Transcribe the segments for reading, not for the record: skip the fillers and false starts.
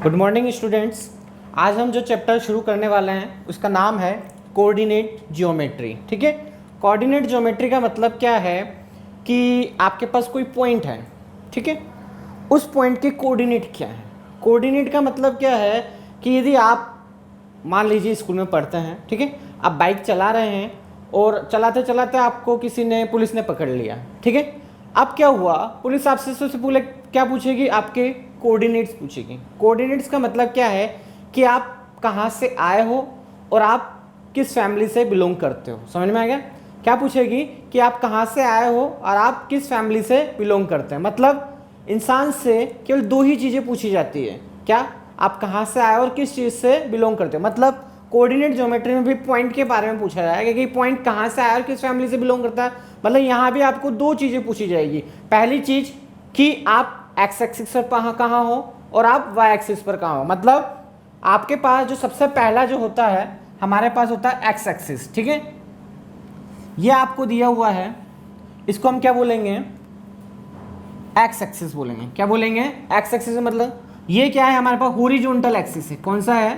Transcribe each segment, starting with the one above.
Good morning students. आज हम जो चैप्टर शुरू करने वाले हैं उसका नाम है कोऑर्डिनेट ज्योमेट्री। ठीक है, कोऑर्डिनेट ज्योमेट्री का मतलब क्या है कि आपके पास कोई पॉइंट है, ठीक है, उस पॉइंट के कोऑर्डिनेट क्या है। कोऑर्डिनेट का मतलब क्या है कि यदि आप मान लीजिए स्कूल में पढ़ते हैं, ठीक है, आप बाइक चला रहे हैं और चलाते चलाते आपको पुलिस ने पकड़ लिया, ठीक है। अब क्या हुआ, पुलिस आपसे सबसे पहले क्या पूछेगी, आपके कोऑर्डिनेट्स पूछेगी। कोऑर्डिनेट्स का मतलब क्या है कि आप कहाँ से आए हो और आप किस फैमिली से बिलोंग करते हो। समझ में आ गया? क्या पूछेगी कि आप कहाँ से आए हो और आप किस फैमिली से बिलोंग करते हैं। मतलब इंसान से केवल दो ही चीज़ें पूछी जाती है, क्या, आप कहाँ से आए और किस चीज़ से बिलोंग करते हो। मतलब कोऑर्डिनेट ज्योमेट्री में भी पॉइंट के बारे में पूछा जाएगा कि पॉइंट कहाँ से आया और किस फैमिली से बिलोंग करता है। मतलब यहाँ भी आपको दो चीज़ें पूछी जाएगी। पहली चीज़ कि आप एक्स एक्सिस पर कहाँ हो और आप वाई एक्सिस पर कहाँ हो। मतलब आपके पास जो सबसे पहला जो होता है, हमारे पास होता है एक्स एक्सिस, ठीक है, ये आपको दिया हुआ है, इसको हम क्या बोलेंगे, एक्स एक्सिस बोलेंगे। क्या बोलेंगे? X axis. मतलब ये क्या है, हमारे पास हॉरिजॉन्टल एक्सिस है। कौन सा है?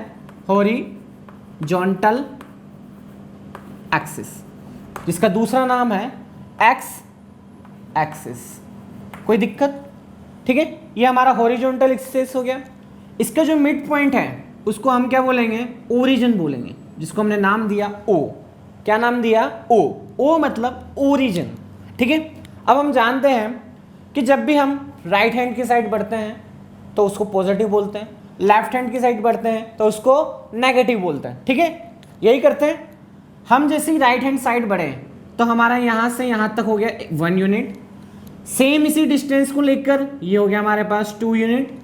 हॉरिजॉन्टल एक्सिस, जिसका दूसरा नाम है एक्स एक्सिस। कोई दिक्कत? ठीक है, ये हमारा हॉरिजॉन्टल एक्सिस हो गया। इसका जो मिड पॉइंट है उसको हम क्या बोलेंगे, ओरिजिन बोलेंगे, जिसको हमने नाम दिया ओ। क्या नाम दिया? ओ। ओ मतलब ओरिजिन, ठीक है। अब हम जानते हैं कि जब भी हम राइट हैंड की साइड बढ़ते हैं तो उसको पॉजिटिव बोलते हैं, लेफ्ट हैंड की साइड बढ़ते हैं तो उसको नेगेटिव बोलते हैं, ठीक है। यही करते हैं हम। जैसे ही राइट हैंड साइड बढ़े तो हमारा यहाँ से यहाँ तक हो गया 1 यूनिट। सेम इसी डिस्टेंस को लेकर ये हो गया हमारे पास 2 यूनिट।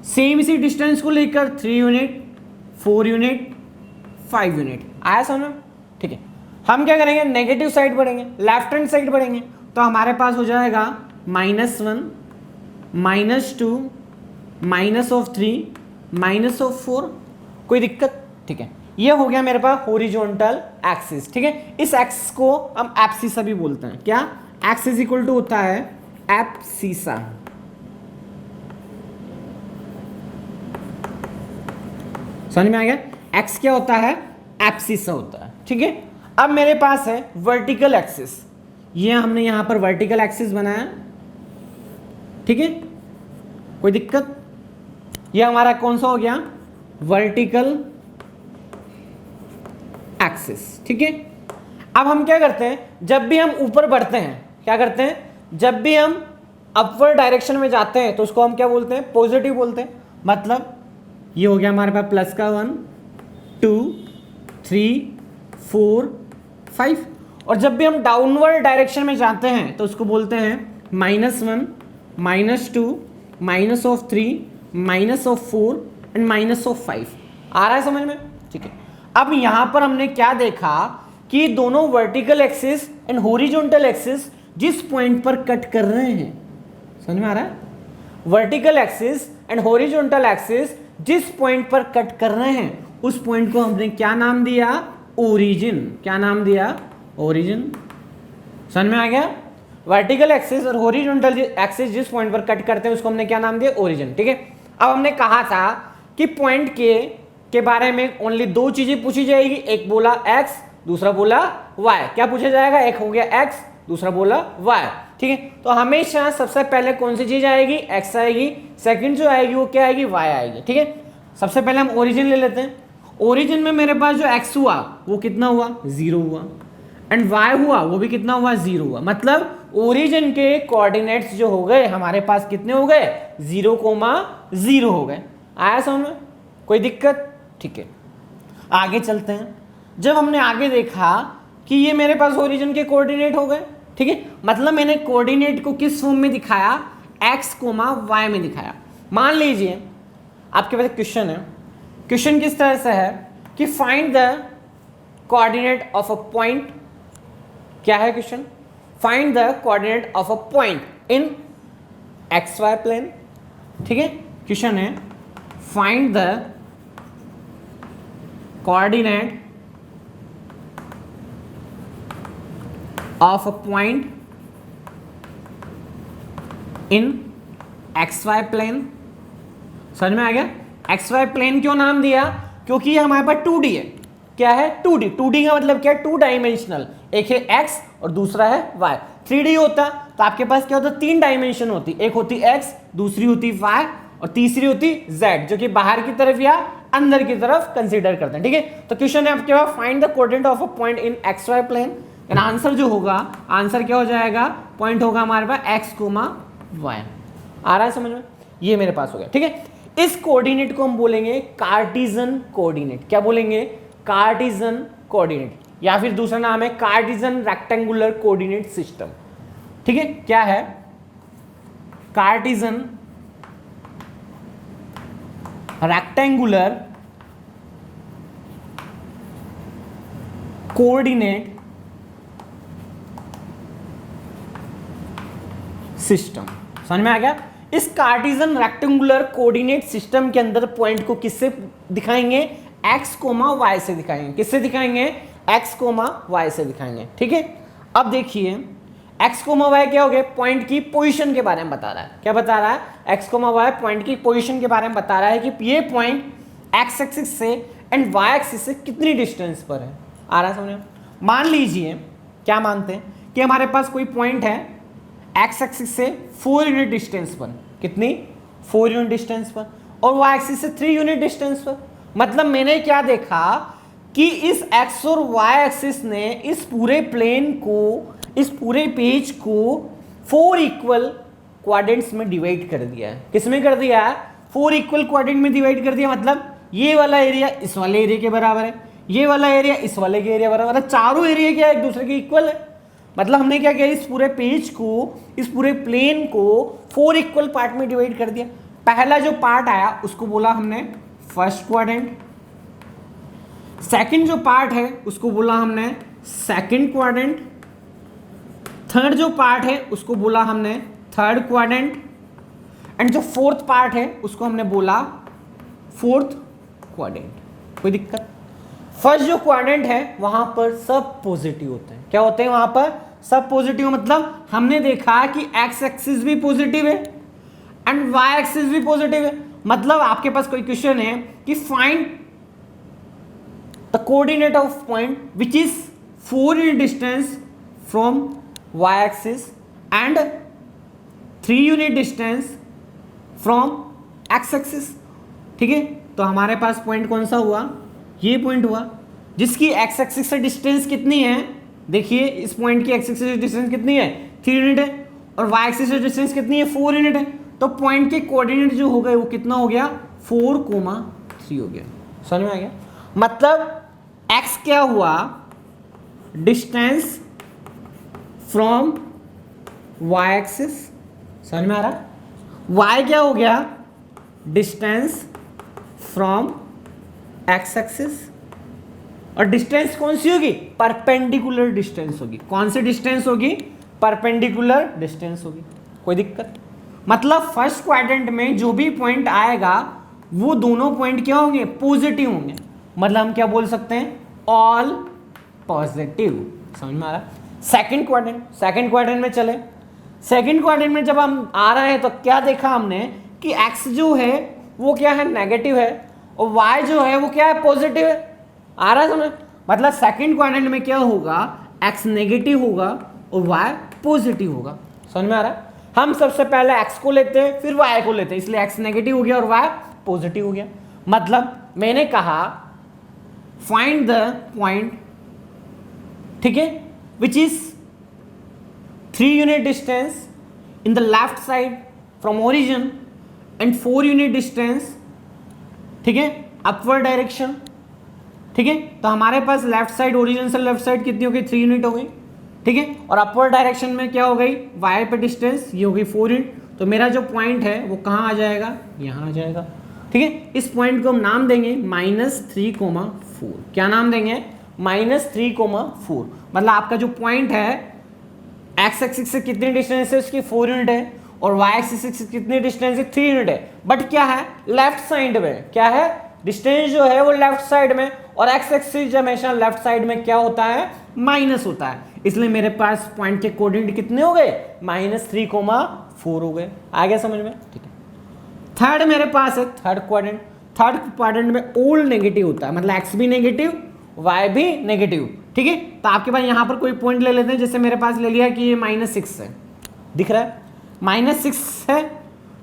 सेम इसी डिस्टेंस को लेकर 3 यूनिट, 4 यूनिट, 5 यूनिट। आया समझ? ठीक है। हम क्या करेंगे, नेगेटिव साइड बढ़ेंगे, लेफ्ट हैंड साइड बढ़ेंगे तो हमारे पास हो जाएगा -1, -2, -3, -4। कोई दिक्कत? ठीक है, ये हो गया मेरे पास हॉरिजॉन्टल एक्सिस, ठीक है। इस एक्सिस को हम एब्सिसा भी बोलते हैं। क्या? एक्सिस इक्वल टू होता है एब्सिसा। समझ में आ गया? एक्स क्या होता है? एब्सिसा होता है, ठीक है। अब मेरे पास है वर्टिकल एक्सिस। ये हमने यहां पर वर्टिकल एक्सिस बनाया, ठीक है। कोई दिक्कत? ये हमारा कौन सा हो गया? वर्टिकल एक्सिस, ठीक है। अब हम क्या करते हैं, जब भी हम ऊपर बढ़ते हैं, क्या करते हैं, जब भी हम अपवर्ड डायरेक्शन में जाते हैं तो उसको हम क्या बोलते हैं? पॉजिटिव बोलते हैं। मतलब ये हो गया हमारे पास प्लस का 1, 2, 3, 4, 5। और जब भी हम डाउनवर्ड डायरेक्शन में जाते हैं तो उसको बोलते हैं -1, -2, -3, -4 एंड -5। आ रहा है समझ में? ठीक है। अब यहां पर हमने क्या देखा कि दोनों vertical axis and horizontal axis जिस पॉइंट पर कट कर रहे हैं, समझ में आ रहा है? Vertical axis and horizontal axis जिस पॉइंट पर कट कर रहे हैं उस पॉइंट को हमने क्या नाम दिया? ओरिजिन। क्या नाम दिया? ओरिजिन। समझ में आ गया? वर्टिकल एक्सिस और हॉरिजॉन्टल एक्सिस जिस पॉइंट पर कट करते हैं उसको हमने क्या नाम दिया? ओरिजिन, ठीक है। अब हमने कहा था कि पॉइंट के बारे में ओनली दो चीजें पूछी जाएगी, एक बोला एक्स, दूसरा बोला वाई। क्या पूछा जाएगा? एक हो गया एक्स, दूसरा बोला वाई, ठीक है। तो हमेशा सबसे पहले कौन सी चीज आएगी? एक्स आएगी। सेकंड जो आएगी वो क्या आएगी? वाई आएगी, ठीक है। सबसे पहले हम ओरिजिन ले लेते हैं। ओरिजिन में मेरे पास जो एक्स हुआ वो कितना हुआ? 0 हुआ। एंड वाई हुआ वो भी कितना हुआ? 0 हुआ। मतलब ओरिजिन के कोऑर्डिनेट्स जो हो गए हमारे पास कितने हो गए? 0,0 हो गए। आया समझ में? कोई दिक्कत? ठीक है, आगे चलते हैं। जब हमने आगे देखा कि ये मेरे पास ओरिजिन के कोऑर्डिनेट हो गए, ठीक है, मतलब मैंने कोऑर्डिनेट को किस फॉर्म में दिखाया? एक्स, वाई में दिखाया। मान लीजिए आपके पास क्वेश्चन है। क्वेश्चन किस तरह से है कि find the coordinate of a point. क्या है question? Find the coordinate of a point in x Y plane, ठीक है। क्वेश्चन है find the coordinate of a point in x Y plane. समझ में आ गया? एक्स वाई प्लेन क्यों नाम दिया? क्योंकि ये हमारे पास 2D है। क्या है? 2D। 2D का मतलब क्या है? 2 डायमेंशनल। एक है x और दूसरा है y। 3D होता तो आपके पास क्या होता? 3 डायमेंशन होती, एक होती x, दूसरी होती y और तीसरी होती z, जो कि बाहर की तरफ या अंदर की तरफ कंसीडर करते हैं। ठीक है, तो क्वेश्चन है आपके पास find the coordinate of a point in x Y plane. And answer जो होगा, आंसर क्या हो जाएगा? पॉइंट होगा हमारे पास x, y। आ रहा है समझ में? ये मेरे पास हो गया। ठीक है, इस कोऑर्डिनेट को हम बोलेंगे कार्टेशियन कोऑर्डिनेट। क्या बोलेंगे? कार्टेशियन कोऑर्डिनेट, या फिर दूसरा नाम है कार्टेशियन रेक्टेंगुलर कोऑर्डिनेट सिस्टम। ठीक है, क्या है? Cartesian rectangular coordinate system. समझ में आ गया? इस कार्टेशियन रेक्टेंगुलर कोऑर्डिनेट सिस्टम के अंदर पॉइंट को किससे दिखाएंगे? x, y से दिखाएंगे। किससे दिखाएंगे? x, y से दिखाएंगे। ठीक है, अब देखिए x, y क्या हो गया? पॉइंट की पोजीशन के बारे में बता रहा है। क्या बता रहा है? x, y पॉइंट की पोजीशन के बारे में बता रहा है कि ये पॉइंट x एक्सिस से एंड y एक्सिस से कितनी डिस्टेंस पर है। आ रहा है समझ में? मान लीजिए, क्या मानते हैं कि हमारे पास कोई पॉइंट है x एक्सिस से 4 यूनिट डिस्टेंस पर। कितनी? 4 यूनिट डिस्टेंस पर। और y एक्सिस से 3 यूनिट डिस्टेंस पर। मतलब मैंने क्या देखा कि इस x और y एक्सिस ने इस पूरे प्लेन को, इस पूरे पेज को 4 इक्वल क्वाड्रेंट्स में डिवाइड कर दिया है। किस में कर दिया है? 4 इक्वल क्वाड्रेंट में डिवाइड कर दिया। मतलब ये वाला एरिया इस वाले एरिया के बराबर है, ये वाला एरिया इस वाले के एरिया बराबर है। चारों एरिया क्या एक दूसरे के इक्वल है। मतलब हमने क्या किया? इस पूरे पेज को, इस पूरे प्लेन को 4 इक्वल पार्ट में डिवाइड कर दिया। पहला जो पार्ट आया उसको बोला हमने फर्स्ट क्वाड्रेंट, सेकंड जो पार्ट है उसको बोला हमने सेकंड क्वाड्रेंट, थर्ड जो पार्ट है उसको बोला हमने थर्ड क्वाड्रेंट, एंड जो फोर्थ पार्ट है उसको हमने बोला फोर्थ क्वाड्रेंट। कोई दिक्कत? फर्स्ट जो क्वाड्रेंट है वहां पर सब पॉजिटिव होते हैं। क्या होते हैं वहां पर? सब पॉजिटिव। मतलब हमने देखा कि एक्स एक्सिस भी पॉजिटिव है एंड वाई एक्सिस भी पॉजिटिव है। मतलब आपके पास कोई क्वेश्चन है कि find the coordinate of point which is 4 unit distance from Y axis and 3 unit distance from X axis. ठीक है, तो हमारे पास पॉइंट कौन सा हुआ? ये पॉइंट हुआ जिसकी एक्स एक्सिस से डिस्टेंस कितनी है? देखिए इस पॉइंट की एक्स एक्सिस से डिस्टेंस कितनी है? 3 यूनिट है। और वाई एक्सिस से डिस्टेंस कितनी है? 4 यूनिट है। तो पॉइंट के कोऑर्डिनेट जो हो गए वो कितना हो गया? 4,3 हो गया। समझ में आ गया? मतलब x क्या हुआ? Distance from y axis. समझ में आ रहा? y क्या हो गया? Distance from x axis. और डिस्टेंस कौन सी होगी? परपेंडिकुलर डिस्टेंस होगी। कौन सी डिस्टेंस होगी? परपेंडिकुलर डिस्टेंस होगी। कोई दिक्कत? मतलब फर्स्ट क्वाड्रेंट में जो भी पॉइंट आएगा वो दोनों पॉइंट क्या होंगे? पॉजिटिव होंगे। मतलब हम क्या बोल सकते हैं? All positive. समझ में आ रहा? सेकंड क्वाड्रेंट, सेकंड क्वाड्रेंट में चले। सेकंड क्वाड्रेंट में जब हम आ रहे हैं तो क्या देखा हमने कि x जो है वो क्या है? नेगेटिव है, और y जो है वो क्या है? पॉजिटिव है। आ रहा है समझ? मतलब सेकंड क्वाड्रेंट में क्या होगा? x नेगेटिव होगा और y पॉजिटिव होगा। समझ में आ रहा है? हम सबसे पहले x को लेते हैं फिर y को लेते हैं, इसलिए x नेगेटिव हो गया और y पॉजिटिव हो गया। मतलब मैंने कहा फाइंड द पॉइंट, ठीक है, which is 3 unit distance in the left side from origin and 4 unit distance, ठीक है, अपवर्ड डायरेक्शन। ठीक है, तो हमारे पास लेफ्ट साइड, ओरिजिन से लेफ्ट साइड कितनी हो गई? 3 यूनिट हो गई। ठीक है, और अपवर्ड डायरेक्शन में क्या हो गई? वाई पे डिस्टेंस ये हो गई 4 यूनिट। तो मेरा जो पॉइंट है वो कहाँ आ जाएगा? यहाँ आ जाएगा। ठीक है, इस पॉइंट को हम नाम देंगे -3,4। क्या नाम देंगे? -3,4। मतलब आपका जो पॉइंट है एक्स एक्सिस से कितनी डिस्टेंस है? उसकी 4 यूनिट है, और वाई एक्सिस से कितनी डिस्टेंस है? 3 यूनिट है। बट क्या है? लेफ्ट साइड में। क्या है? डिस्टेंस जो है वो लेफ्ट साइड में, और एक्स एक्सिस हमेशा लेफ्ट साइड में क्या होता है? माइनस होता है। इसलिए मेरे पास पॉइंट के कोऑर्डिनेट कितने हो गए? -3,4 हो गए। आ गया समझ में? ठीक है। थर्ड मेरे पास है थर्ड क्वाड्रेंट। थर्ड क्वाड्रेंट में ऑल नेगेटिव होता है, मतलब एक्स भी नेगेटिव वाई भी नेगेटिव, ठीक है। तो आपके पास यहाँ पर कोई पॉइंट ले लेते हैं, जैसे मेरे पास ले लिया कि ये -6 है, दिख रहा है -6 है,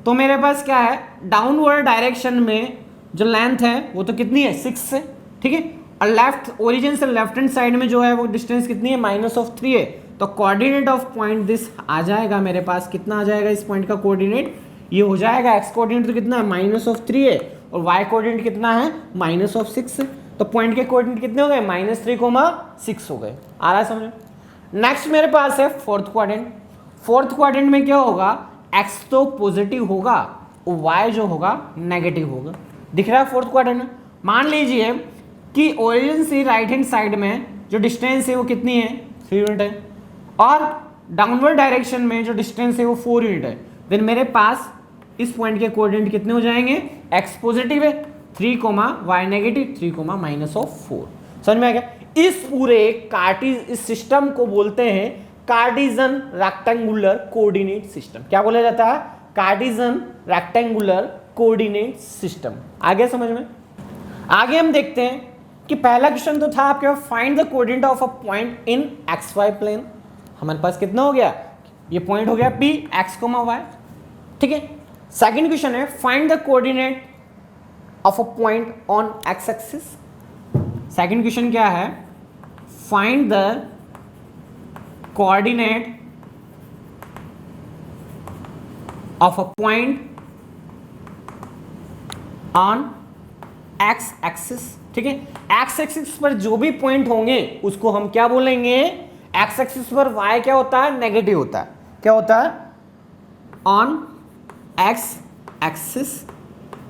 तो मेरे पास क्या है डाउनवर्ड डायरेक्शन में जो लेंथ है वो तो कितनी है 6 है, ठीक है। और लेफ्ट ओरिजिन से लेफ्ट हैंड साइड में जो है वो डिस्टेंस कितनी है -3 है, तो कोऑर्डिनेट ऑफ पॉइंट दिस आ जाएगा मेरे पास, कितना आ जाएगा इस पॉइंट का कोऑर्डिनेट, ये हो जाएगा एक्स कोऑर्डिनेट तो कितना है -3 है और वाई कोऑर्डिनेट कितना है -6 है, तो पॉइंट के कोऑर्डिनेट कितने हो गए -3,6 हो गए। आ रहा है समझ में। नेक्स्ट मेरे पास है फोर्थ क्वाड्रेंट। फोर्थ क्वाड्रेंट में क्या होगा, एक्स तो पॉजिटिव होगा और वाई जो होगा नेगेटिव होगा, दिख रहा है फोर्थ क्वाड्रेंट में। मान लीजिए कि ओरिजिन से राइट हैंड साइड में जो डिस्टेंस है वो कितनी है 3 यूनिट है और डाउनवर्ड डायरेक्शन में जो डिस्टेंस है वो 4 यूनिट है, देन मेरे पास इस पॉइंट के कोऑर्डिनेट कितने हो जाएंगे, एक्स पॉजिटिव है 3, वाई नेगेटिव 3, -4। समझ में आ गया। इस पूरे इस सिस्टम को बोलते हैं कार्टेशियन रेक्टेंगुलर कोऑर्डिनेट सिस्टम। क्या बोला जाता है, कार्टेशियन रेक्टेंगुलर कोऑर्डिनेट सिस्टम। आगे समझ में। आगे हम देखते हैं कि पहला क्वेश्चन तो था आपके पास find the coordinate of a point in x Y plane. हमारे पास कितना हो गया, ये पॉइंट हो गया P x, y, ठीक है। सेकंड क्वेश्चन है find the coordinate of a point on X axis. Second question क्या है, find the coordinate of a point on X axis, ठीक है। एक्स एक्सिस पर जो भी पॉइंट होंगे उसको हम क्या बोलेंगे, एक्स एक्सिस पर y क्या होता है नेगेटिव होता है, क्या होता है on X axis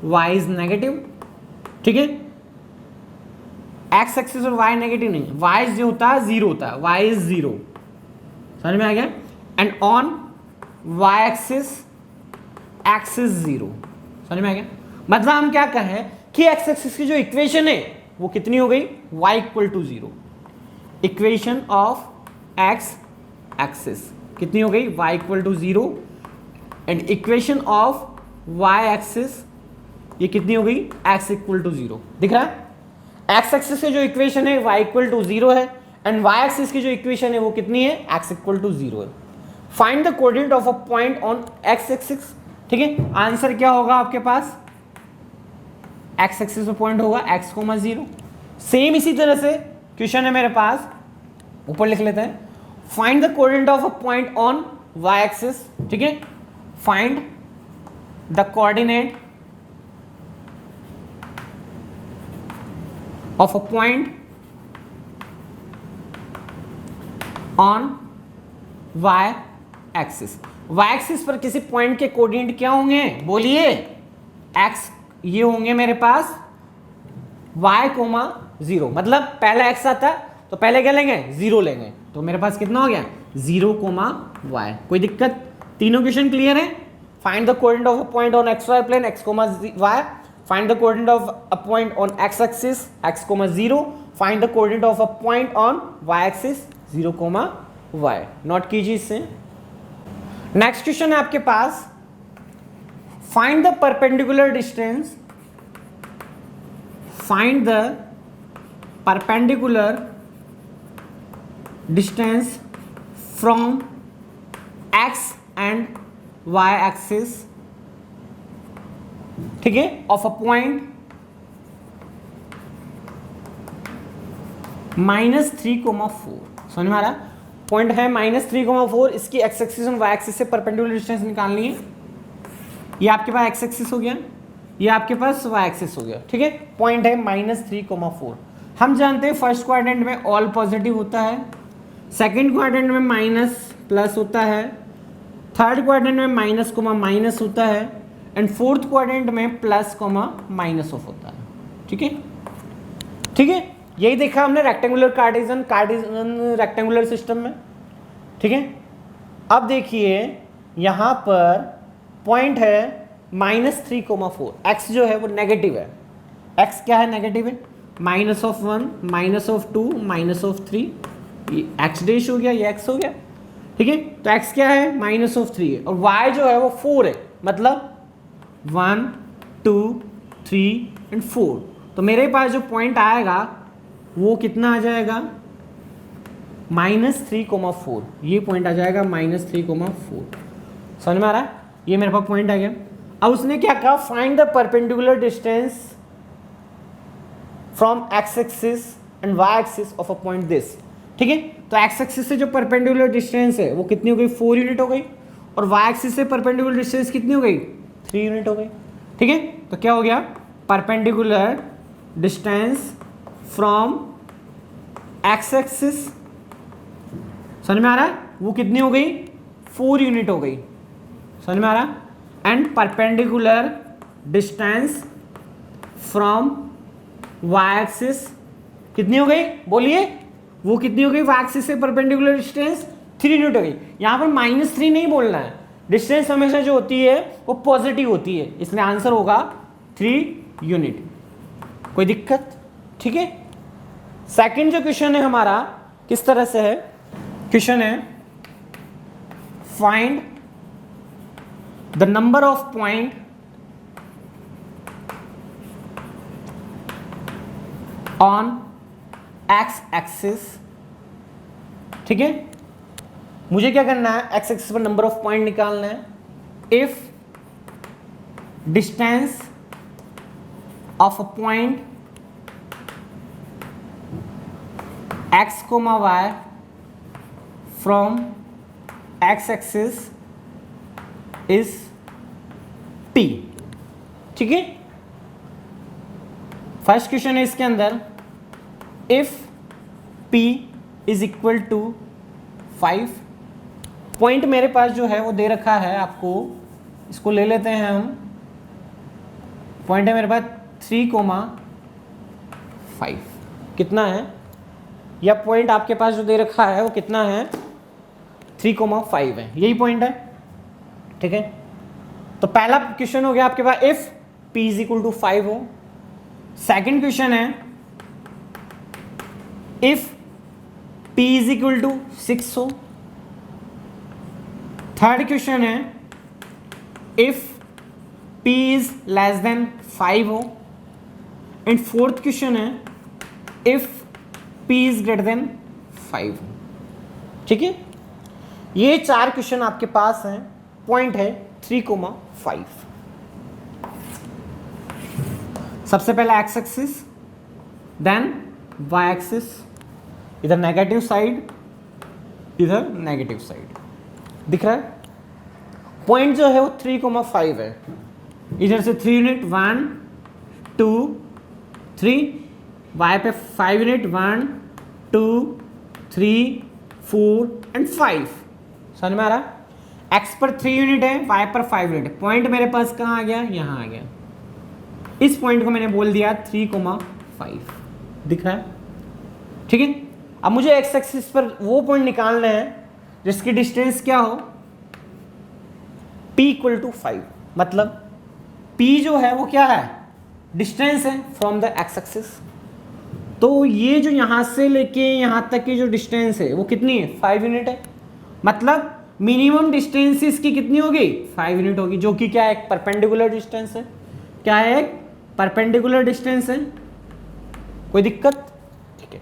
y is negative, ठीक है। एक्स एक्सिस और y नेगेटिव नहीं, y जो होता है 0 होता है, y इज 0, समझ में आ गया। And on y axis x is 0, समझ में आ गया। मतलब हम क्या कहें कि एक्स एक्सिस की जो इक्वेशन है वो कितनी हो गई, y = 0। Equation of x axis कितनी हो गई, y = 0 and equation of y axis ये कितनी हो गई, x = 0। दिख रहा है, x एक्सिस की जो इक्वेशन है y = 0 है एंड y एक्सिस की जो इक्वेशन है वो कितनी है, x = 0 है। Find the coordinate of a point on x axis, ठीक है। आंसर क्या होगा आपके पास, x एक्सिस में पॉइंट होगा x, 0। सेम इसी तरह से क्वेश्चन है मेरे पास, ऊपर लिख लेते हैं, find the coordinate of a point on y axis, ठीक है। Find the coordinate of a point on y axis. y axis पर किसी पॉइंट के कोऑर्डिनेट क्या होंगे, बोलिए, x ये होंगे मेरे पास y, 0, मतलब पहला x आता है तो पहले क्या लेंगे 0 लेंगे, तो मेरे पास कितना हो गया 0, y। कोई दिक्कत, तीनों क्वेश्चन क्लियर है। Find the coordinate of a point on x Y plane x, y। Find the coordinate of a point on x axis x, 0। Find the coordinate of a point on y axis 0, y। Note कीजिए इससे। Next question है आपके पास, find the perpendicular distance, find the perpendicular distance from x and y axis, ठीक है, of a point -3,4। समझ में आ रहा है, पॉइंट है -3,4, इसकी x एक्सिस और y एक्सिस से परपेंडिकुलर डिस्टेंस निकालनी है। ये आपके पास x एक्सिस हो गया, ये आपके पास y एक्सिस हो गया, ठीक है। पॉइंट है -3,4। हम जानते हैं फर्स्ट क्वाड्रेंट में ऑल पॉजिटिव होता है, सेकंड क्वाड्रेंट में माइनस होता है, थर्ड क्वाड्रेंट में माइनस होता है एंड फोर्थ क्वाड्रेंट में +, ऑफ होता है, ठीक है, ठीक है। यही देखा हमने रेक्टेंगुलर कार्टेशियन रेक्टेंगुलर सिस्टम में, ठीक है। अब देखिए यहाँ पर पॉइंट है -3,4, x जो है वो नेगेटिव है, x क्या है नेगेटिव है, -1, -2, -3, ये x डैश हो गया, ये x हो गया, ठीक है। तो x क्या है -3 है और y जो है वो 4 है, मतलब 1, 2, 3 एंड 4। तो मेरे पास जो पॉइंट आएगा वो कितना आ जाएगा, -3,4। ये पॉइंट आ जाएगा -3,4। समझ में आ रहा है? ये मेरे पास पॉइंट आ गया। अब उसने क्या कहा, find the perpendicular distance from X axis and Y axis of a point this. ठीक है, तो एक्स एक्सिस से जो परपेंडिकुलर डिस्टेंस है वो कितनी हो गई, 4 यूनिट हो गई, और वाई एक्सिस से परपेंडिकुलर डिस्टेंस कितनी हो गई, 3 यूनिट हो गई। ठीक है, तो क्या हो गया, perpendicular distance from X axis, समझ में आ रहा है, वो कितनी हो गई, 4 यूनिट हो गई। समझ में आ रहा है? And perpendicular distance from Y axis कितनी हो गई, बोलिए, वो कितनी हो गई, वाई एक्सिस से परपेंडिकुलर डिस्टेंस 3 यूनिट हो गई। यहां पर -3 नहीं बोलना है, डिस्टेंस हमेशा जो होती है वो पॉजिटिव होती है, इसलिए आंसर होगा 3 यूनिट। कोई दिक्कत? ठीक है। सेकंड जो क्वेश्चन है हमारा किस तरह से है, क्वेश्चन है find the number of point on X axis. ठीक है, मुझे क्या करना है, एक्स एक्सिस पर नंबर ऑफ पॉइंट निकालना है। If distance of a point X comma Y from X axis is p। ठीक है, फर्स्ट क्वेश्चन है इसके अंदर, if p is equal to 5, point मेरे पास जो है वो दे रखा है आपको, इसको ले लेते हैं हम, पॉइंट है मेरे पास 3,5 कितना है, या पॉइंट आपके पास जो दे रखा है वो कितना है, 3,5 है, यही पॉइंट है। ठीक है, तो पहला क्वेश्चन हो गया आपके पास, if p is equal to 5 हो। सेकंड क्वेश्चन है, if p is equal to 6 हो। थर्ड क्वेश्चन है, if p is less than 5 हो। एंड फोर्थ क्वेश्चन है, if p is greater than 5 हो। ठीक है, ये 4 क्वेश्चन आपके पास हैं, पॉइंट है 3,5। सबसे पहला X axis, then Y axis, इधर नेगेटिव साइड, इधर नेगेटिव साइड, दिख रहा है। पॉइंट जो है वो 3,5 है, इधर से 3 यूनिट, 1 2 3, वाई पे 5 यूनिट, 1 2 3 4 एंड 5। समझ में आ रहा है? एक्स पर 3 यूनिट है, वाई पर 5 यूनिट है। पॉइंट मेरे पास कहाँ आ गया, यहाँ आ गया। इस पॉइंट को मैंने बोल दिया 3,5, दिख रहा है। ठीक है, अब मुझे एक्स एक्सिस पर वो पॉइंट निकालना है जिसकी डिस्टेंस क्या हो, p इक्वल टू 5। मतलब p जो है वो क्या है, डिस्टेंस है फ्रॉम द एक्स एक्सिस। तो ये जो यहाँ से लेके यहाँ तक की जो डिस्टेंस है वो कितनी है, 5 यूनिट है। मतलब मिनिमम डिस्टेंस इसकी कितनी होगी, 5 यूनिट होगी, जो कि क्या है, एक परपेंडिकुलर डिस्टेंस है। क्या है, एक परपेंडिकुलर डिस्टेंस है। कोई दिक्कत? ठीक है,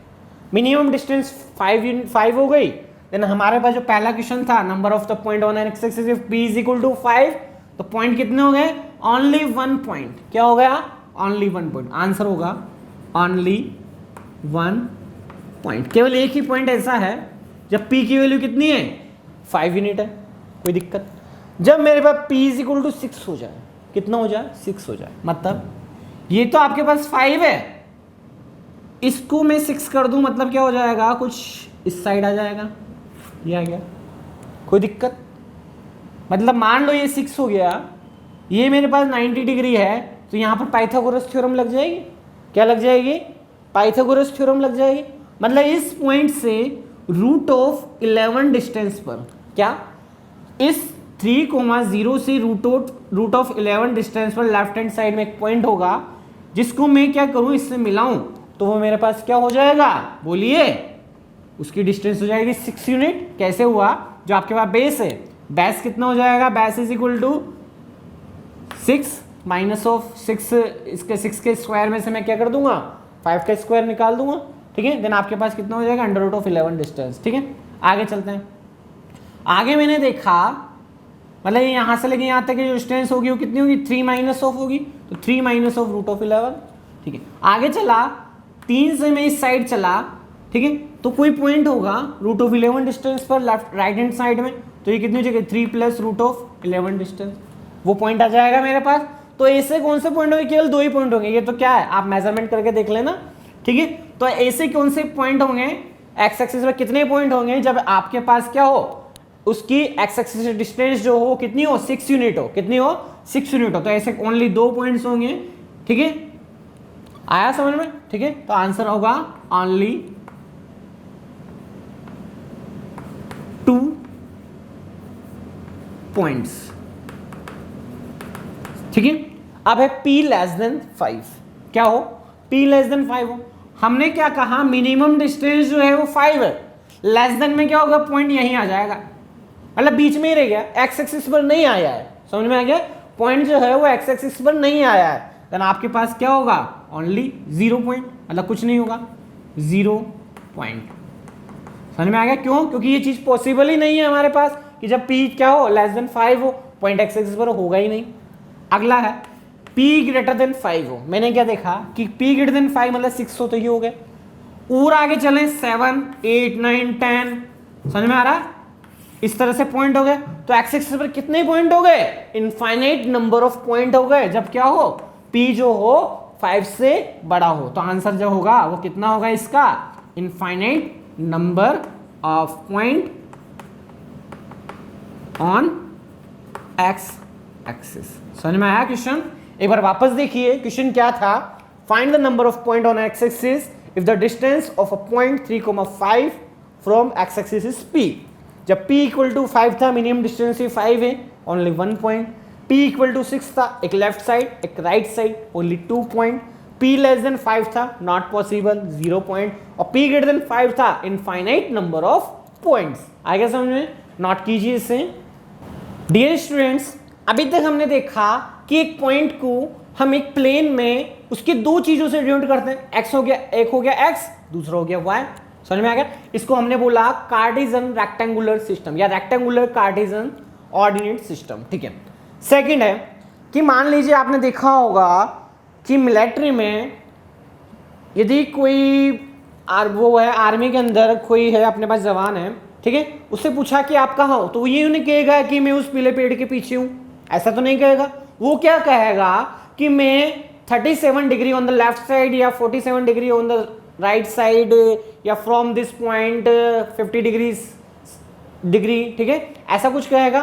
मिनिमम डिस्टेंस 5 हो गई। देन हमारे पास जो पहला क्वेश्चन था, number of the point on X axis if p is equal to 5, तो पॉइंट कितने हो गए, ओनली 1 पॉइंट। क्या हो गया, ओनली 1 पॉइंट। आंसर होगा ओनली 1 पॉइंट। केवल एक ही पॉइंट ऐसा है जब p की वैल्यू कितनी है, 5 यूनिट है। कोई दिक्कत? जब मेरे पास p इज इक्वल टू 6 हो जाए, कितना हो जाए, 6 हो जाए, मतलब ये तो आपके पास 5 है, इसको मैं 6 कर दूं, मतलब क्या हो जाएगा, कुछ इस साइड आ जाएगा, ये आ गया। कोई दिक्कत? मतलब मान लो ये 6 हो गया, ये मेरे पास 90 डिग्री है, तो यहाँ पर पाइथागोरस थ्योरम लग जाएगी। क्या लग जाएगी, पाइथागोरस थ्योरम लग जाएगी। मतलब इस पॉइंट से √11 डिस्टेंस पर, क्या, इस 3,0 से √11 डिस्टेंस पर लेफ्ट हैंड साइड में एक पॉइंट होगा, जिसको मैं क्या करूं, इससे मिलाऊं, तो वो मेरे पास क्या हो जाएगा, बोलिए, उसकी डिस्टेंस हो जाएगी 6 यूनिट। कैसे हुआ, जो आपके पास बेस है, बेस कितना हो जाएगा, base is equal to 6 minus of 6, इसके 6 के स्क्वायर में से मैं क्या कर दूंगा 5 का स्क्वायर निकाल दूंगा, ठीक है। देन आपके पास कितना हो जाएगा अंडर रूट ऑफ 11 डिस्टेंस, ठीक है। आगे चलते हैं। आगे मैंने देखा मतलब यहाँ से लेके यहाँ तक की जो डिस्टेंस होगी वो कितनी होगी 3 माइनस ऑफ होगी, तो 3 माइनस ऑफ रूट ऑफ 11, ठीक है। आगे चला 3 से मैं इस साइड चला, ठीक है, तो कोई पॉइंट होगा रूट ऑफ 11 डिस्टेंस पर लेफ्ट राइट हैंड साइड में, तो ये कितनी हो जाएगी 3 प्लस रूट ऑफ 11 डिस्टेंस, वो पॉइंट आ जाएगा मेरे पास। तो ऐसे कौन से पॉइंट होंगे, केवल 2 ही पॉइंट होंगे, ये तो क्या है आप मेजरमेंट करके देख लेना, ठीक है। तो ऐसे कौन से पॉइंट होंगे एक्स एक्सिस पर कितने पॉइंट होंगे जब आपके पास क्या हो उसकी एक्स एक्सिस से डिस्टेंस जो हो कितनी हो 6 यूनिट हो, कितनी हो 6 यूनिट हो, तो ऐसे ओनली 2 पॉइंट्स होंगे, ठीक है। आया समझ में, ठीक है। तो आंसर होगा ओनली 2 पॉइंट्स, ठीक है। अब है p लेस देन 5, क्या हो p लेस देन 5 हो, हमने क्या कहा मिनिमम डिस्टेंस जो है वो 5 है, लेस देन में क्या होगा पॉइंट यहीं आ जाएगा, मतलब बीच में ही रह गया, एक्स एक्सिस पर नहीं आया है, समझ में आ गया, पॉइंट जो है वो एक्स एक्सिस पर नहीं आया है, देन आपके पास क्या होगा ओनली 0 पॉइंट, मतलब कुछ नहीं होगा 0 पॉइंट, समझ में आ गया। क्यों, क्योंकि ये चीज पॉसिबल ही नहीं है हमारे पास कि जब p क्या हो लेस देन 5 हो पॉइंट एक्स एक्सिस पर होगा ही नहीं। अगला है p ग्रेटर देन 5 हो, मैंने क्या देखा कि p ग्रेटर देन 5 मतलब 6 हो, तो ये हो गए। और आगे चलें 7 8 9 10, समझ में आ रहा, इस तरह से पॉइंट हो गए, तो एक्स एक्सिस पर कितने पॉइंट हो गए इनफाइनाइट नंबर ऑफ पॉइंट हो गए जब क्या हो p जो हो 5 से बड़ा हो, तो आंसर जो होगा वो कितना होगा इसका infinite number of point on X axis. समझ में आया क्वेश्चन, एक बार वापस देखिए क्वेश्चन क्या था, find the number of point on X axis if the distance of a point 3,5 from X axis is p। जब p इक्वल टू 5 था मिनिमम डिस्टेंस ही 5 है only 1 point, p equal to 6 था एक लेफ्ट साइड एक right side only 2 point, p less than 5 था not possible 0 point, और p greater than 5 था इनफाइनाइट नंबर ऑफ पॉइंट्स। आगे समझ में, नोट कीजिए इसे। डियर स्टूडेंट्स, अभी तक हमने देखा कि एक पॉइंट को हम एक प्लेन में उसकी 2 चीजों से डिनोट करते हैं, x हो गया, एक हो गया x दूसरा हो गया y, समझ में आ गया। इसको हमने बोला कार्टेशियन रेक्टेंगुलर सिस्टम या रेक्टेंगुलर कार्टेशियन ऑर्डिनेट सिस्टम, ठीक है। सेकंड है कि मान लीजिए आपने देखा होगा कि मिलिट्री में यदि कोई वो है आर्मी के अंदर कोई है अपने पास जवान है, ठीक है, उससे पूछा कि आप कहाँ हो, तो वो ये नहीं कहेगा कि मैं उस पीले पेड़ के पीछे हूँ, ऐसा तो नहीं कहेगा, वो क्या कहेगा कि मैं 37 degree on the left side या 47 degree on the right side या फ्रॉम दिस पॉइंट 50 डिग्री, ठीक है, ऐसा कुछ कहेगा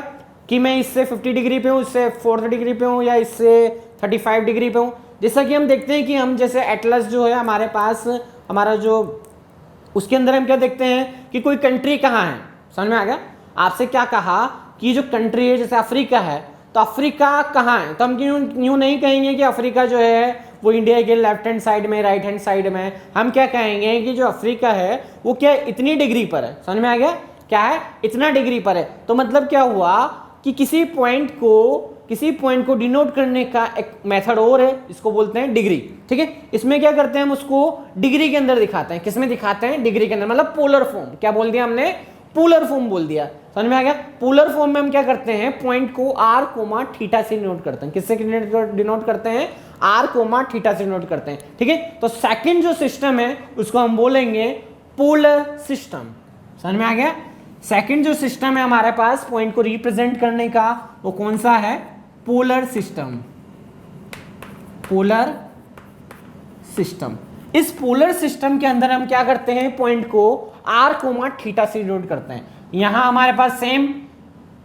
कि मैं इससे 50 डिग्री पे हूँ, इससे 40 डिग्री पे हूँ या इससे 35 डिग्री पे हूँ। जैसा कि हम देखते हैं कि हम जैसे एटलस जो है हमारे पास हमारा जो उसके अंदर हम क्या देखते हैं कि कोई कंट्री कहाँ है, समझ में आ गया। आपसे क्या कहा कि जो कंट्री है जैसे अफ्रीका है तो अफ्रीका कहाँ है, तो हम यूँ नहीं कहेंगे कि अफ्रीका जो है वो इंडिया के लेफ्ट हैंड साइड में राइट हैंड साइड में, हम क्या कहेंगे कि जो अफ्रीका है वो क्या इतनी डिग्री पर है, समझ में आ गया, क्या है इतना डिग्री पर है। तो मतलब क्या हुआ कि किसी पॉइंट को डिनोट करने का एक मेथड और है, इसको बोलते हैं डिग्री, ठीक है। इसमें क्या करते हैं हम उसको डिग्री के अंदर दिखाते हैं, किसमें दिखाते हैं डिग्री के अंदर, मतलब पोलर फॉर्म, क्या बोल दिया हमने पोलर फॉर्म बोल दिया, समझ में आ गया। पोलर फॉर्म में हम क्या करते हैं पॉइंट को r, थीटा से डिनोट करते हैं, किससे डिनोट करते हैं r, थीटा से डिनोट करते हैं, ठीक है। तो सेकंड जो सिस्टम है उसको हम बोलेंगे पोलर सिस्टम, समझ में आ गया। सेकंड जो सिस्टम है हमारे पास पॉइंट को रिप्रेजेंट करने का वो कौन सा है, पोलर सिस्टम, पोलर सिस्टम। इस पोलर सिस्टम के अंदर हम क्या करते हैं पॉइंट को r, थीटा से डिनोट करते हैं। यहां हमारे पास सेम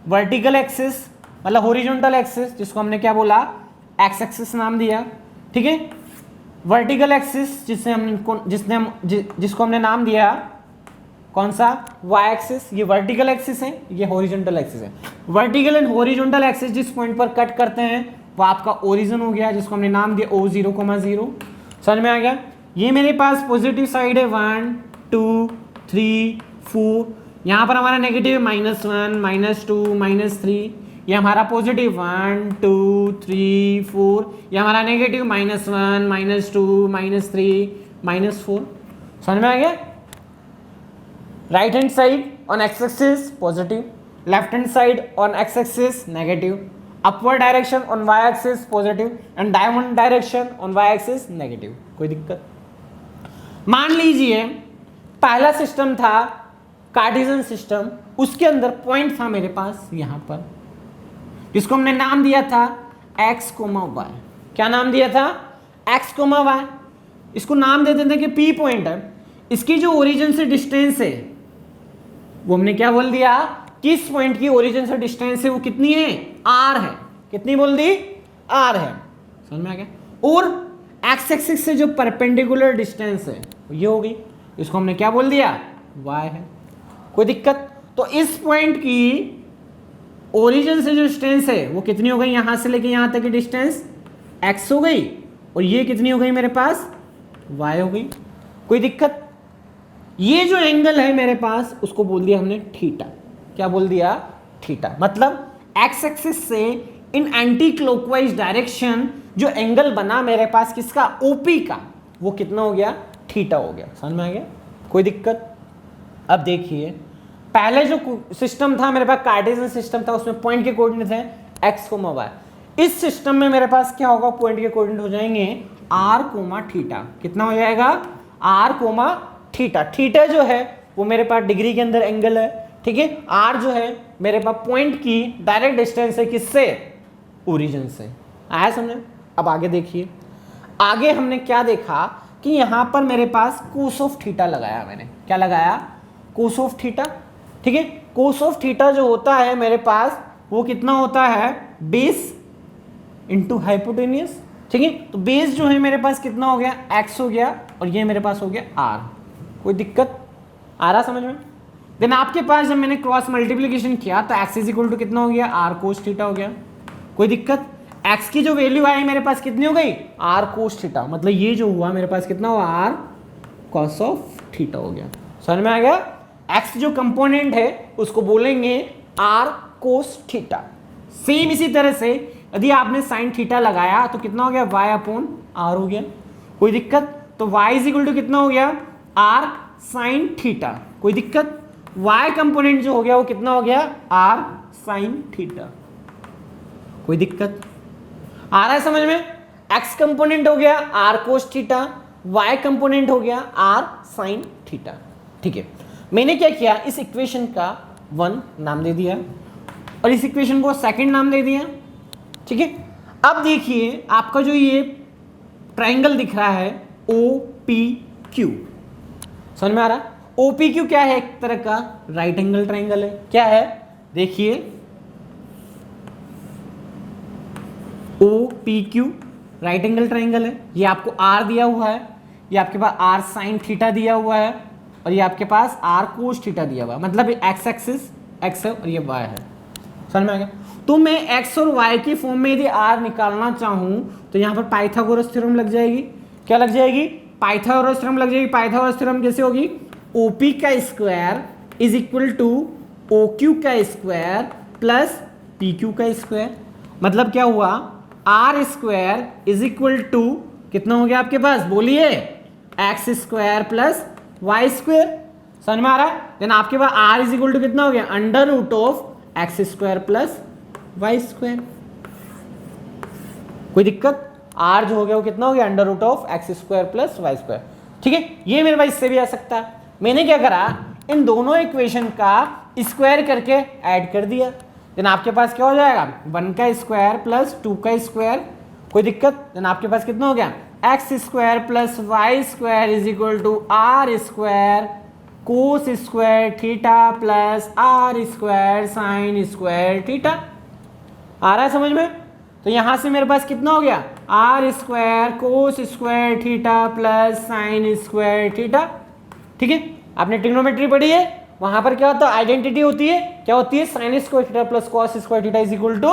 वर्टिकल एक्सिस मतलब हॉरिजॉन्टल एक्सिस जिसको हमने क्या बोला एक्स एक्सिस नाम दिया, ठीक है। वर्टिकल एक्सिस जिसको हमने नाम दिया कौन सा वाई एक्सिस, ये वर्टिकल एक्सिस है, ये हॉरिजॉन्टल एक्सिस है। वर्टिकल एंड हॉरिजॉन्टल एक्सिस जिस पॉइंट पर कट करते हैं वो आपका ओरिजिन हो गया जिसको हमने नाम दिया O0, 0, समझ में आ गया। ये मेरे पास पॉजिटिव साइड है 1 2 3 4, यहाँ पर हमारा नेगेटिव है -1 -2 -3, ये हमारा पॉजिटिव 1 2 3 4, ये हमारा नेगेटिव -1 -2 -3 -4। समझ में आ गया? Right hand side on X axis positive, left hand side on X axis negative, upward direction on Y axis positive and diamond direction on Y axis negative. कोई दिक्कत? मान लीजिए पहला सिस्टम था कार्टेशियन सिस्टम, उसके अंदर पॉइंट था मेरे पास यहां पर, जिसको हमने नाम दिया था x, y। क्या नाम दिया था? x, y। इसको नाम दे देते हैं कि P पॉइंट है। इसकी जो ओरिजिन से डिस्टेंस है वो हमने क्या बोल दिया कि इस पॉइंट की ओरिजिन से डिस्टेंस है वो कितनी है? r है। कितनी बोल दी? r है। समझ में आ गया? और x एक्सिस से जो परपेंडिकुलर डिस्टेंस है ये होगी, इसको हमने क्या बोल दिया? y है। कोई दिक्कत? तो इस पॉइंट की ओरिजिन से जो डिस्टेंस है वो कितनी हो गई? यहां से लेके यहां तक की डिस्टेंस x हो गई, और ये कितनी हो गई मेरे पास? y हो गई। कोई दिक्कत? ये जो एंगल है मेरे पास उसको बोल दिया हमने थीटा। क्या बोल दिया? थीटा। मतलब x एक्सिस से इन एंटी क्लॉकवाइज डायरेक्शन जो एंगल बना मेरे पास किसका? OP का, वो कितना हो गया? थीटा हो गया। समझ में आ गया? कोई दिक्कत? अब देखिए पहले जो सिस्टम था मेरे पास कार्टेशियन सिस्टम था, उसमें पॉइंट के कोऑर्डिनेट थे x, y। इस सिस्टम में मेरे पास क्या होगा? पॉइंट के कोऑर्डिनेट हो जाएंगे r, थीटा। कितना हो जाएगा? r, theta. थीटा जो है वो मेरे पास डिग्री के अंदर एंगल है, ठीक है। r जो है मेरे पास पॉइंट की डायरेक्ट डिस्टेंस है, किससे? ओरिजिन से। आया समझे? अब आगे देखिए, आगे हमने क्या देखा कि यहां पर मेरे पास कोस ऑफ थीटा लगाया मैंने। क्या लगाया? कोस ऑफ थीटा, ठीक है। कोस ऑफ थीटा जो होता है मेरे पास वो कितना होता है? बेस इंटू हाइपोटेनियस, ठीक है। तो बेस जो है मेरे पास कितना हो गया? x हो गया, और ये मेरे पास हो गया r। कोई दिक्कत आ रहा समझ में? देन आपके पास जब मैंने क्रॉस मल्टीप्लीकेशन किया तो x इज इक्वल टू कितना हो गया? r कोस थीटा हो गया। कोई दिक्कत? x की जो वैल्यू आई मेरे पास कितनी हो गई? r cos theta. मतलब ये जो हुआ मेरे पास कितना हुआ? r cos ऑफ थीटा हो गया। समझ में आ गया? x जो कंपोनेंट है उसको बोलेंगे r कोस थीटा। सेम इसी तरह से यदि आपने साइन थीटा लगाया तो कितना हो गया? y अपॉन r हो गया। कोई दिक्कत? तो y इज इक्वल टू कितना हो गया? r sine theta. कोई दिक्कत? y कंपोनेंट जो हो गया वो कितना हो गया? r sine theta. कोई दिक्कत आ रहा है समझ में? x कंपोनेंट हो गया r cos theta, y component हो गया r साइन थीटा। ठीक है, मैंने क्या किया? इस इक्वेशन का 1 नाम दे दिया और इस इक्वेशन को सेकंड नाम दे दिया, ठीक है। अब देखिए आपका जो ये ट्राइंगल दिख रहा है OPQ, समझ में आ रहा? OPQ क्या है? एक तरह का राइट एंगल ट्राइंगल है। क्या है? देखिए OPQ राइट एंगल ट्राइंगल है। ये आपको R दिया हुआ है, ये आपके पास R साइन थीटा दिया हुआ है, और ये आपके पास R कोस थीटा दिया हुआ है। मतलब ये x एक्सिस x है और ये y है। समझ में आ गया? तो मैं x और y की फॉर्म में यदि R निकालना चाहूं तो यहाँ पर पाइथागोरस थ्योरम लग जाएगी। क्या लग जाएगी? पाइथागोरस थ्योरम लग जाएगी। पाइथागोरस थ्योरम कैसे होगी? OP का square is equal to OQ का स्क्वायर प्लस PQ का स्क्वायर। मतलब क्या हुआ? R square is equal to कितना हो गया आपके पास? बोलिए, x square plus y square. समझ में आ रहा है? देन आपके पास R इज इक्वल टू कितना हो गया? Under root of x square plus y square. कोई दिक्कत? R जो हो गया वो कितना हो गया? Under root of x square plus y square. ठीक है, ये मेरे पास इससे भी आ सकता है। मैंने क्या करा? इन दोनों इक्वेशन का स्क्वायर करके ऐड कर दिया। देन आपके पास क्या हो जाएगा? 1 का स्क्वायर प्लस 2 का स्क्वायर। कोई दिक्कत? देन आपके पास कितना हो गया? X square plus Y square is equal to r square cos square theta plus r square sine square theta. आ रहा है समझ में? तो यहां से मेरे पास कितना हो गया? R square cos square theta plus sine square theta. ठीक है, आपने ट्रिग्नोमेट्री पढ़ी है, वहां पर क्या होता है? आइडेंटिटी होती है। क्या होती है? Sine square theta plus cos square theta is equal to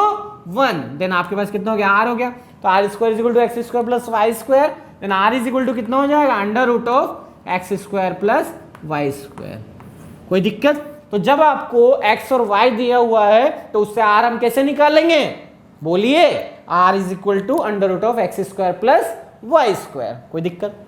1। Then आपके पास कितना हो गया? आर हो गया। तो R square is equal to X square plus Y square. Then R is equal to कितना हो जाएगा? Under root of x square plus Y square. कोई दिक्कत? तो जब आपको x और y दिया हुआ है तो उससे r हम कैसे निकालेंगे, बोलिए, r is equal to under root of x square plus Y square. कोई दिक्कत।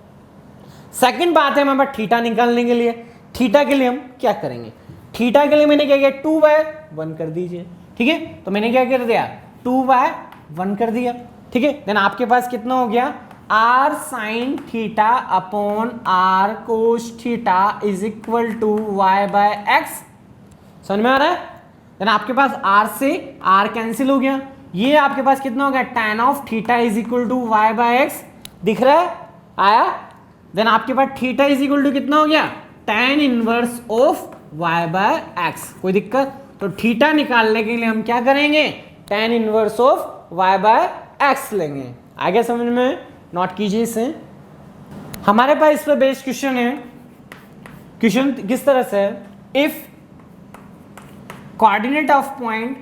सेकंड बात है हमारे पास थीटा निकालने के लिए। थीटा के लिए हम क्या करेंगे, थीटा के लिए मैंने क्या किया, 2/1 कर दीजिए, ठीक है। तो मैंने क्या कर दिया, 2/1 कर दिया, ठीक है। देन आपके पास कितना हो गया, r sine theta upon r cos theta is equal to y by X. समझ में आ रहा है। देन आपके पास r से r कैंसिल हो गया, ये आपके पास कितना हो गया, tan of theta is equal to y by X. दिख रहा है, आया। देन आपके पास थीटा इज इक्वल टू कितना हो गया, tan inverse of y by X. कोई दिक्कत। तो थीटा निकालने के लिए हम क्या करेंगे, tan inverse of y by X लेंगे। आगे समझ में, नोट कीजिए इसे। हमारे पास इस पर बेस्ड क्वेश्चन है। क्वेश्चन किस तरह से है, if coordinate of point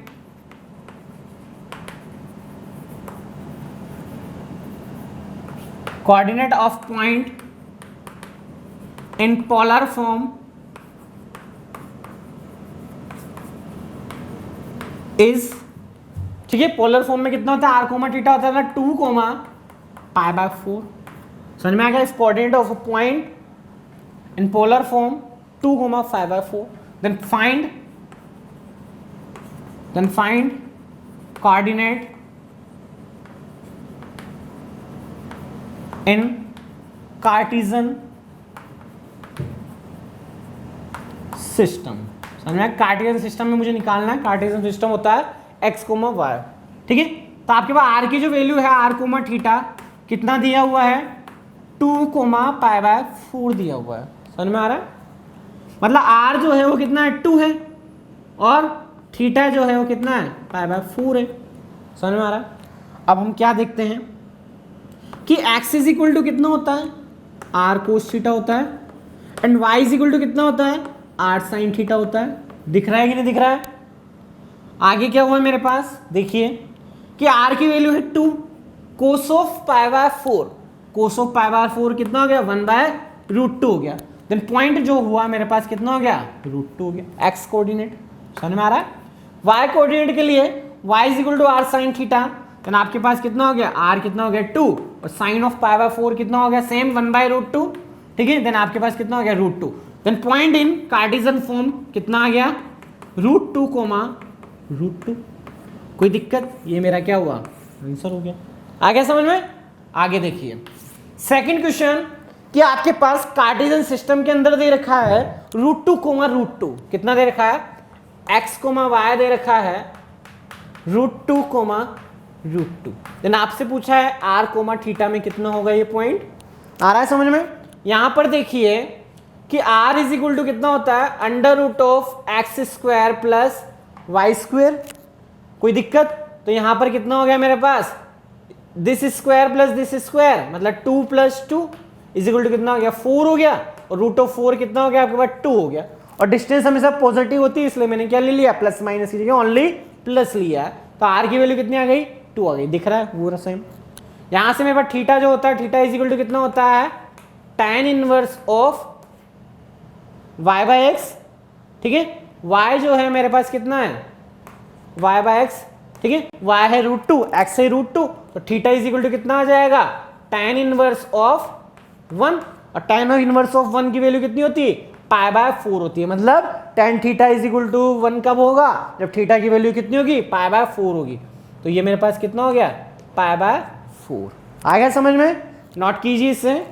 in polar form is, ठीक है, पोलर फॉर्म में कितना होता है, r कोमा थीटा होता है ना 2 कोमा π/4। समझ में आ गया। इस coordinate of a point in polar form 2 comma π/4। Then find coordinate in Cartesian system. समझ में, कार्टेशियन सिस्टम में मुझे निकालना है। कार्टेशियन सिस्टम होता है x, y, ठीक है। तो आपके पास r की जो वैल्यू है, r कोमा थीटा कितना दिया हुआ है, 2 कोमा π/4 दिया हुआ है। समझ में आ रहा है। मतलब r जो है वो कितना है, 2 है, और थीटा जो है वो कितना है, π/4 है। समझ में आ रहा है। अब हम क्या देखते हैं कि x इज इक्वल टू कितना होता है, r कोस थीटा होता है, and y is equal to कितना होता है, r साइन थीटा होता है। दिख रहा है कि नहीं दिख रहा है। आगे क्या हुआ मेरे पास, देखिए कि r की वैल्यू है 2, कोस ऑफ π/4, कोस ऑफ π/4 कितना हो गया, 1/√2 हो गया। देन पॉइंट जो हुआ मेरे पास कितना हो गया, √2 हो गया। x कोऑर्डिनेट समझ में आ रहा है। y कोऑर्डिनेट के लिए y is equal to r sine theta, then आपके पास कितना हो गया, r कितना हो गया 2, और साइन ऑफ π/4 कितना हो गया, सेम 1/√2, ठीक है। देन आपके पास कितना हो गया, √2। Then point in Cartesian form कितना आ गया, √2 कोमा √2। कोई दिक्कत, ये मेरा क्या हुआ, आंसर हो गया। आ गया समझ में। आगे देखिए सेकंड क्वेश्चन, कि आपके पास कार्टेशियन सिस्टम के अंदर दे रखा है √2 कोमा √2, कितना दे रखा है, x कोमा y दे रखा है √2 कोमा √2। देन आपसे पूछा है r कोमा थीटा में कितना होगा, ये पॉइंट आ रहा है समझ में। यहां पर देखिए कि r इज इक्वल टू कितना होता है, under root of x square plus Y square. कोई दिक्कत। तो यहां पर कितना हो गया मेरे पास, this square plus this square, मतलब 2 + 2 इज इक्वल टू कितना हो गया, 4 हो गया, और √4 कितना हो गया आपके पास, 2 हो गया। और डिस्टेंस हमेशा पॉजिटिव होती है, इसलिए मैंने क्या ले लिया, प्लस माइनस की जगह ओनली प्लस लिया। तो r की वैल्यू कितनी आ गई, 2 आ गई। दिख रहा है पूरा सेम। यहां से मेरे पास थीटा जो होता है, थीटा इज इक्वल टू कितना होता है, tan इनवर्स ऑफ y/x, ठीक है। y जो है मेरे पास कितना है, y/x, ठीक है। y है √2, x है √2, तो थीटा इज इक्वल टू कितना आ जाएगा, tan इनवर्स ऑफ 1, और tan इनवर्स ऑफ 1 की वैल्यू कितनी होती है, π/4 होती है। मतलब tan theta is equal to 1 कब होगा, जब थीटा की वैल्यू कितनी होगी, π/4 होगी। तो ये मेरे पास कितना हो गया, π/4। आ गया समझ में, नोट कीजिए इसे।